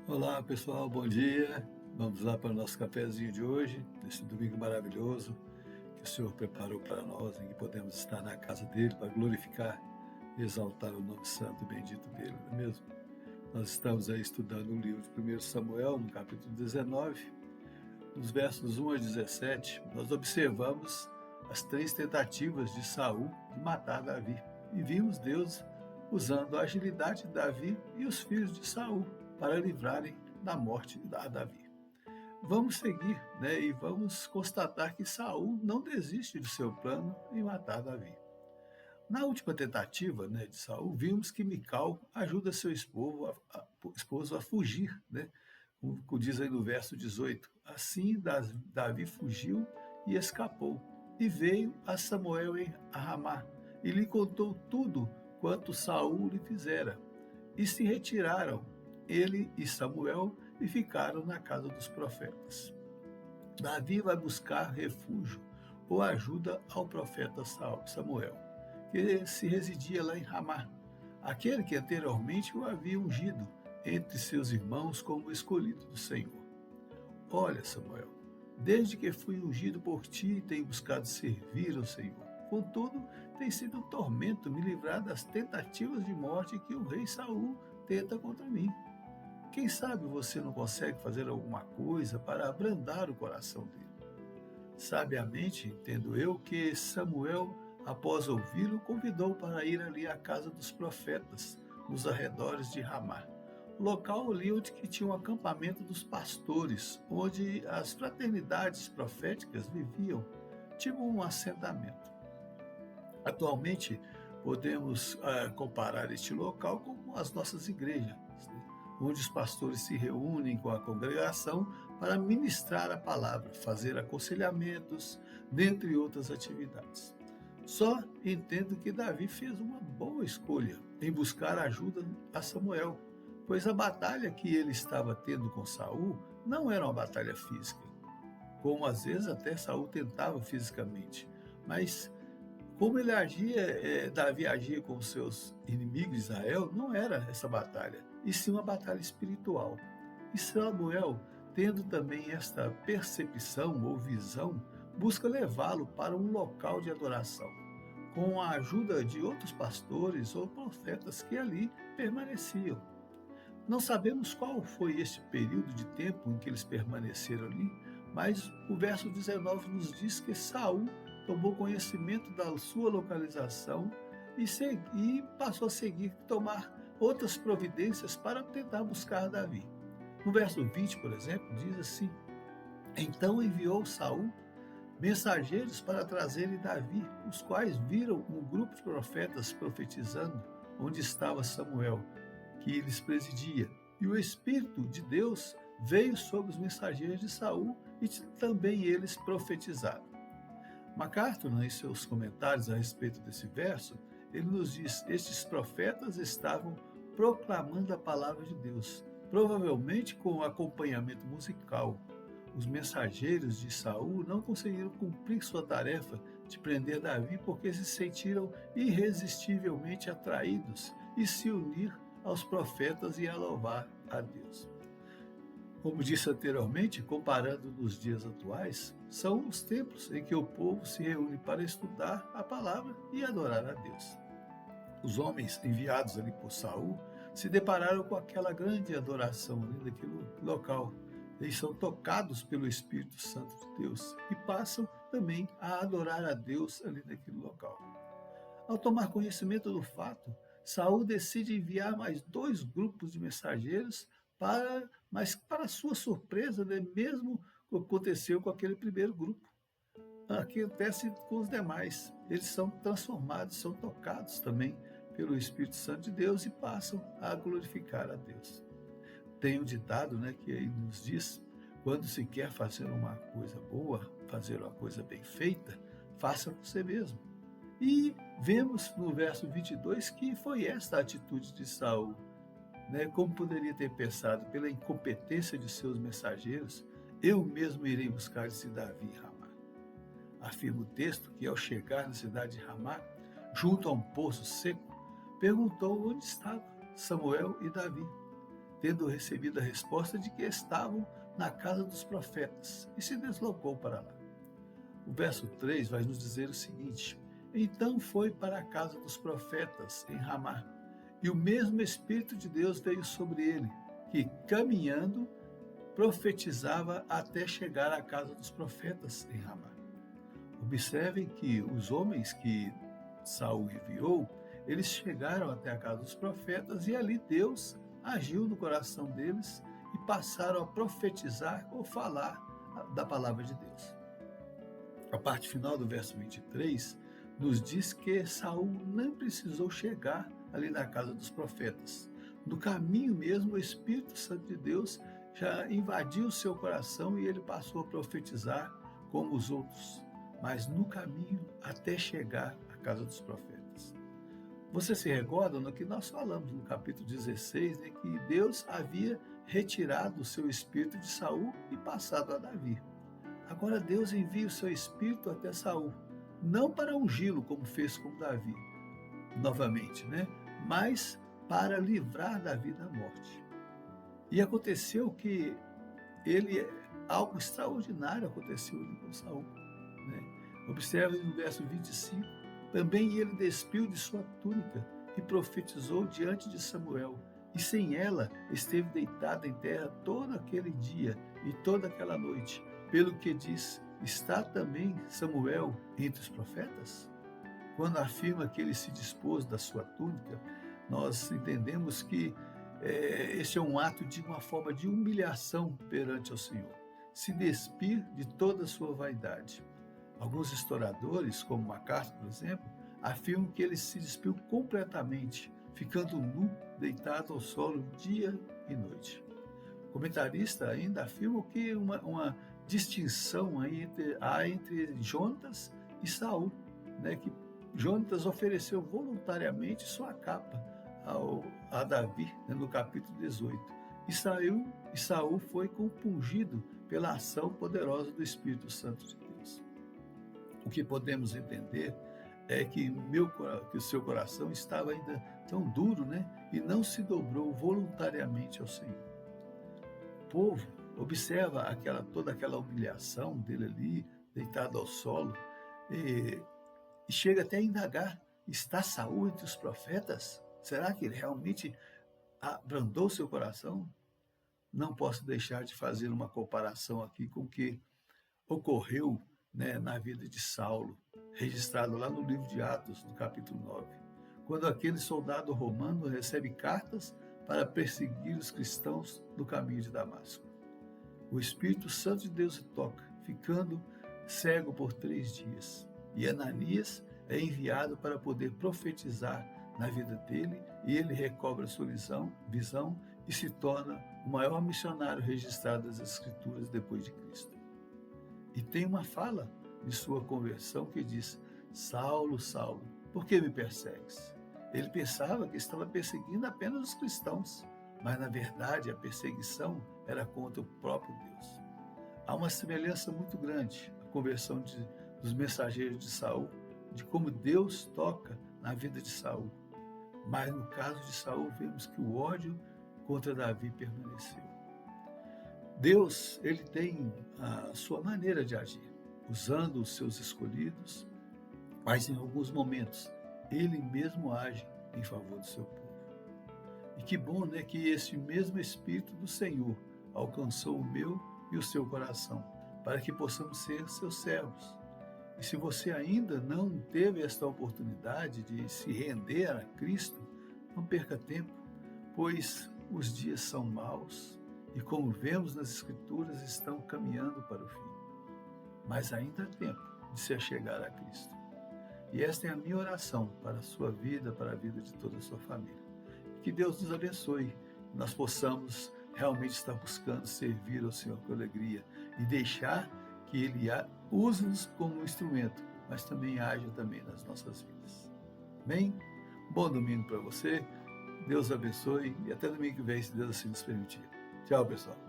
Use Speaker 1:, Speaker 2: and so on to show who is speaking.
Speaker 1: Olá pessoal, bom dia. Vamos lá para o nosso cafezinho de hoje, nesse domingo maravilhoso que o Senhor preparou para nós, em que podemos estar na casa dele para glorificar e exaltar o nome santo e bendito dele, não é mesmo? Nós estamos aí estudando o livro de 1 Samuel, no capítulo 19, nos versos 1 a 17, nós observamos as três tentativas de Saul de matar Davi e vimos Deus usando a agilidade de Davi e os filhos de Saul para livrarem da morte a Davi. Vamos seguir, e vamos constatar que Saul não desiste do seu plano em matar Davi. Na última tentativa, de Saul, vimos que Mical ajuda seu esposo a fugir, como diz aí no verso 18. Assim Davi fugiu e escapou, e veio a Samuel em Ramá, e lhe contou tudo quanto Saul lhe fizera. E se retiraram, ele e Samuel, e ficaram na casa dos profetas. Davi vai buscar refúgio ou ajuda ao profeta Samuel, que se residia lá em Ramá, aquele que anteriormente o havia ungido entre seus irmãos como escolhido do Senhor. Olha, Samuel, desde que fui ungido por ti, tenho buscado servir ao Senhor. Contudo, tem sido um tormento me livrar das tentativas de morte que o rei Saul tenta contra mim. Quem sabe você não consegue fazer alguma coisa para abrandar o coração dele? Sabiamente, entendo eu, que Samuel, após ouvi-lo, convidou para ir ali à casa dos profetas, nos arredores de Ramá, local ali onde que tinha um acampamento dos pastores, onde as fraternidades proféticas viviam, tipo um assentamento. Atualmente, podemos comparar este local com as nossas igrejas, onde os pastores se reúnem com a congregação para ministrar a palavra, fazer aconselhamentos, dentre outras atividades. Só entendo que Davi fez uma boa escolha em buscar ajuda a Samuel, pois a batalha que ele estava tendo com Saul não era uma batalha física, como às vezes até Saul tentava fisicamente, mas como Davi agia com os seus inimigos de Israel, não era essa batalha, e sim uma batalha espiritual. E Samuel, tendo também esta percepção ou visão, busca levá-lo para um local de adoração, com a ajuda de outros pastores ou profetas que ali permaneciam. Não sabemos qual foi este período de tempo em que eles permaneceram ali, mas o verso 19 nos diz que Saul tomou conhecimento da sua localização e passou a tomar outras providências para tentar buscar Davi. No verso 20, por exemplo, diz assim: Então enviou Saul mensageiros para trazerem Davi, os quais viram um grupo de profetas profetizando onde estava Samuel, que lhes presidia. E o Espírito de Deus veio sobre os mensageiros de Saul e também eles profetizaram. MacArthur, em seus comentários a respeito desse verso, ele nos diz: estes profetas estavam proclamando a palavra de Deus, provavelmente com acompanhamento musical. Os mensageiros de Saul não conseguiram cumprir sua tarefa de prender Davi porque se sentiram irresistivelmente atraídos e se unir aos profetas e a louvar a Deus. Como disse anteriormente, comparando nos dias atuais, são os templos em que o povo se reúne para estudar a palavra e adorar a Deus. Os homens enviados ali por Saul se depararam com aquela grande adoração ali naquele local. Eles são tocados pelo Espírito Santo de Deus e passam também a adorar a Deus ali naquele local. Ao tomar conhecimento do fato, Saul decide enviar mais 2 grupos de mensageiros mas para sua surpresa, mesmo o que aconteceu com aquele primeiro grupo, acontece com os demais. Eles são transformados, são tocados também pelo Espírito Santo de Deus e passam a glorificar a Deus. Tem um ditado, que aí nos diz: quando se quer fazer uma coisa boa, fazer uma coisa bem feita, faça você mesmo. E vemos no verso 22 que foi esta a atitude de Saul. Como poderia ter pensado, pela incompetência de seus mensageiros, eu mesmo irei buscar esse Davi em Ramá. Afirma o texto que, ao chegar na cidade de Ramá, junto a um poço seco, perguntou onde estavam Samuel e Davi. tendo recebido a resposta de que estavam na casa dos profetas, e se deslocou para lá. O verso 3 vai nos dizer o seguinte: então foi para a casa dos profetas em Ramá, e o mesmo Espírito de Deus veio sobre ele, que, caminhando, profetizava até chegar à casa dos profetas em Ramá. Observem que os homens que Saul enviou, eles chegaram até a casa dos profetas e ali Deus agiu no coração deles e passaram a profetizar ou falar da palavra de Deus. A parte final do verso 23 nos diz que Saul não precisou chegar ali na casa dos profetas. No caminho mesmo, o Espírito Santo de Deus já invadiu o seu coração e ele passou a profetizar como os outros, mas no caminho até chegar à casa dos profetas. Você se recorda no que nós falamos no capítulo 16, né, que Deus havia retirado o seu espírito de Saul e passado a Davi. Agora Deus envia o seu espírito até Saul, não para ungí-lo como fez com Davi, novamente, né, mas para livrar Davi da morte. E aconteceu que algo extraordinário aconteceu com Saul, né? Observe no verso 25, também ele despiu de sua túnica e profetizou diante de Samuel, e sem ela esteve deitado em terra todo aquele dia e toda aquela noite, pelo que diz, está também Samuel entre os profetas? Quando afirma que ele se dispôs da sua túnica, nós entendemos que este é um ato de uma forma de humilhação perante o Senhor, se despir de toda a sua vaidade. Alguns historiadores, como MacArthur, por exemplo, afirmam que ele se despiu completamente, ficando nu, deitado ao solo dia e noite. O comentarista ainda afirma que uma distinção há entre Jonatas e Saul, né, que Jonatas ofereceu voluntariamente sua capa a Davi, né, no capítulo 18. E Saul foi compungido pela ação poderosa do Espírito Santo de Deus. O que podemos entender é que o seu coração estava ainda tão duro, né, e não se dobrou voluntariamente ao Senhor. O povo observa toda aquela humilhação dele ali, deitado ao solo, e chega até a indagar: está Saul entre os profetas? Será que ele realmente abrandou seu coração? Não posso deixar de fazer uma comparação aqui com o que ocorreu, né, na vida de Saulo, registrado lá no livro de Atos, no capítulo 9, quando aquele soldado romano recebe cartas para perseguir os cristãos no caminho de Damasco. O Espírito Santo de Deus o toca, ficando cego por 3 dias. E Ananias é enviado para poder profetizar na vida dele, e ele recobra sua visão e se torna o maior missionário registrado das Escrituras depois de Cristo. E tem uma fala de sua conversão que diz: Saulo, Saulo, por que me persegues? Ele pensava que estava perseguindo apenas os cristãos, mas na verdade a perseguição era contra o próprio Deus. Há uma semelhança muito grande a conversão dos mensageiros de Saul, de como Deus toca na vida de Saul. Mas no caso de Saul, vemos que o ódio contra Davi permaneceu. Deus, ele tem a sua maneira de agir, usando os seus escolhidos, mas em alguns momentos ele mesmo age em favor do seu povo. E que bom, né, que esse mesmo Espírito do Senhor alcançou o meu e o seu coração, para que possamos ser seus servos. E se você ainda não teve esta oportunidade de se render a Cristo, não perca tempo, pois os dias são maus e, como vemos nas Escrituras, estão caminhando para o fim. Mas ainda há tempo de se achegar a Cristo. E esta é a minha oração para a sua vida, para a vida de toda a sua família. Que Deus nos abençoe, que nós possamos realmente estar buscando servir ao Senhor com alegria e deixar que Ele use-nos como instrumento, mas também haja também nas nossas vidas. Amém? Bom domingo para você, Deus abençoe e até domingo que vem, se Deus assim nos permitir. Tchau, pessoal.